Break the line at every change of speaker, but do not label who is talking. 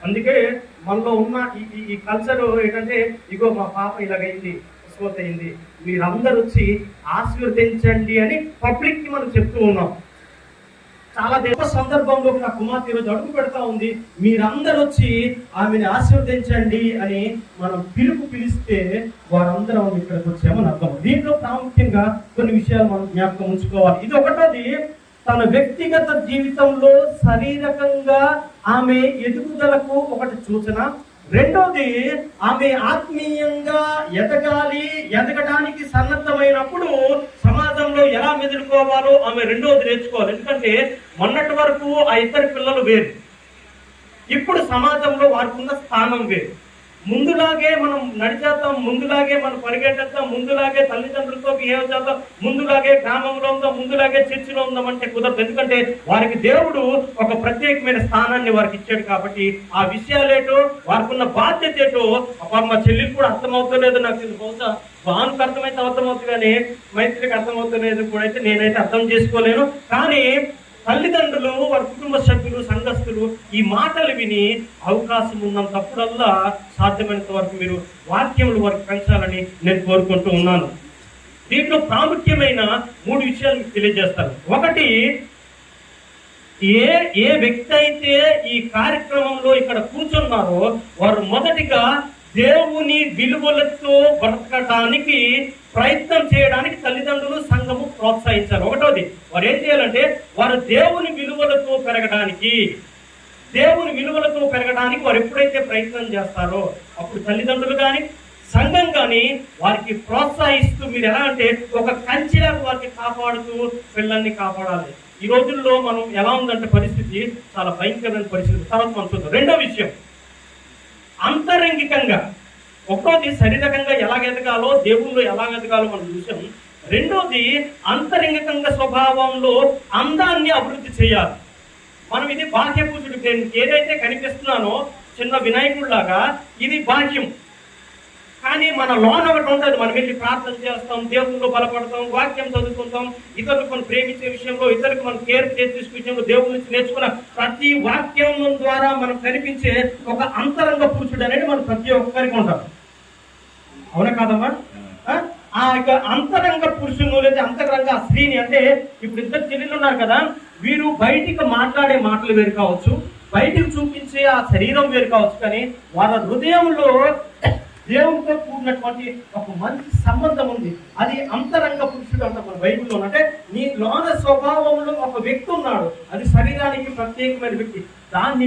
అందుకే మనలో ఉన్న ఈ కల్చర్ ఏంటంటే, ఇగో మా పాప ఇలాగైంది, అయింది, మీరందరూ వచ్చి ఆశీర్వదించండి అని పబ్లిక్ కి మనం చెప్తూ ఉన్నాం. చాలా దేవ సందర్భంలో నా కుమార్తె ఈరోజు అడుగు పెడతా ఉంది, మీరందరూ వచ్చి ఆమెను ఆశీర్వదించండి అని మనం పిలిస్తే వారందరం ఇక్కడికి వచ్చామని అర్థం. దీంట్లో ప్రాముఖ్యంగా కొన్ని విషయాలు మనం జ్ఞాపకం ఉంచుకోవాలి. ఇది ఒకటోది, తన వ్యక్తిగత జీవితంలో శారీరకంగా ఆమె ఎదుగుదలకు ఒకటి సూచన. రెండోది, ఆమె ఆత్మీయంగా ఎదగడానికి సన్నద్ధమైనప్పుడు సమాజంలో ఎలా మెదులుకోవాలో ఆమె రెండోది నేర్చుకోవాలి. ఎందుకంటే మొన్నటి వరకు ఆ ఇద్దరు పిల్లలు వేరు, ఇప్పుడు సమాజంలో వారికి ఉన్న స్థానం వేరు. ముందులాగే మనం నడిచేద్దాం, ముందులాగే మనం పరిగెట్టేద్దాం, ముందులాగే తల్లిదండ్రులతో బిహేవ్ చేద్దాం, ముందులాగే గ్రామంలో ఉందాం, ముందులాగే చర్చిలో ఉందామంటే కుదరదు. ఎందుకంటే వారికి దేవుడు ఒక ప్రత్యేకమైన స్థానాన్ని వారికి ఇచ్చాడు. కాబట్టి ఆ విషయాలేటో, వారికి ఉన్న బాధ్యత ఏటో మా చెల్లికి కూడా అర్థమవుతలేదు. నాకు బహుశా భానుకు అర్థమైతే అర్థమవుతుంది, కానీ మైత్రికి అర్థమవుతలేదు కూడా అయితే నేనైతే అర్థం చేసుకోలేను. కానీ తల్లిదండ్రులు, వారి కుటుంబ సభ్యులు, సంఘస్థులు ఈ మాటలు విని అవకాశం ఉన్నంతప్పుడల్లా సాధ్యమైనంత వరకు మీరు వాక్యములు వారికి పెంచాలని నేను కోరుకుంటూ ఉన్నాను. దీంట్లో ప్రాముఖ్యమైన 3 విషయాలు మీకు తెలియజేస్తాను. ఒకటి, ఏ వ్యక్తి అయితే ఈ కార్యక్రమంలో ఇక్కడ కూర్చున్నారో వారు మొదటిగా దేవుని విలువలతో బ్రతకడానికి ప్రయత్నం చేయడానికి తల్లిదండ్రులు, సంఘము ప్రోత్సహించారు. ఒకటోది, వారు ఏం చేయాలంటే వారు దేవుని విలువలతో పెరగడానికి వారు ఎప్పుడైతే ప్రయత్నం చేస్తారో అప్పుడు తల్లిదండ్రులు కానీ సంఘం కానీ వారికి ప్రోత్సహిస్తూ, మీరు ఎలా అంటే ఒక కంచెలకు వారికి కాపాడుతూ పిల్లల్ని కాపాడాలి. ఈ రోజుల్లో మనం ఎలా ఉందంటే పరిస్థితి చాలా భయంకరమైన పరిస్థితి. తర్వాత మనం చూద్దాం. రెండో విషయం, అంతరంగికంగా. ఒకటోది శారీరకంగా ఎలా ఎదగాలో, దేవుళ్ళు ఎలా ఎదగాలో మనం చూసాం. రెండోది, అంతరంగికంగా స్వభావంలో అందాన్ని అభివృద్ధి చేయాలి. మనం ఇది బాహ్య పూజుడు, ఏదైతే కనిపిస్తున్నానో చిన్న వినాయకుడిలాగా ఇది బాహ్యం. కానీ మన లోన ఒకటి ఉంటుంది, మనం వెళ్ళి ప్రార్థన చేస్తాం, దేవుళ్ళు బలపడతాం, వాక్యం చదువుకుంటాం, ఇతరులకు మనం ప్రేమించే విషయంలో, ఇతరులకు మనం కేర్ చేసే విషయంలో దేవుడి నుంచి నేర్చుకున్న ప్రతి వాక్యం ద్వారా మనం కనిపించే ఒక అంతరంగ పురుషుడు అనేది మనం ప్రతి ఒక్కరికి ఉంటాం. అవునా కాదమ్మా? ఆ యొక్క అంతరంగ పురుషుడు లేదా అంతరంగ స్త్రీని, అంటే ఇప్పుడు ఇద్దరు చెల్లెలు ఉన్నారు కదా, వీరు బయటికి మాట్లాడే మాటలు వేరు కావచ్చు, బయటికి చూపించే ఆ శరీరం వేరు కావచ్చు, కానీ వాళ్ళ హృదయంలో దేవునితో కూడినటువంటి ఒక మంచి సంబంధం ఉంది. అది అంతరంగ పురుషుడు అంట మన బైబిల్లో. అంటే నీ లోన స్వభావంలో ఒక వ్యక్తి ఉన్నాడు, అది శరీరానికి ప్రత్యేకమైన వ్యక్తి. దాన్ని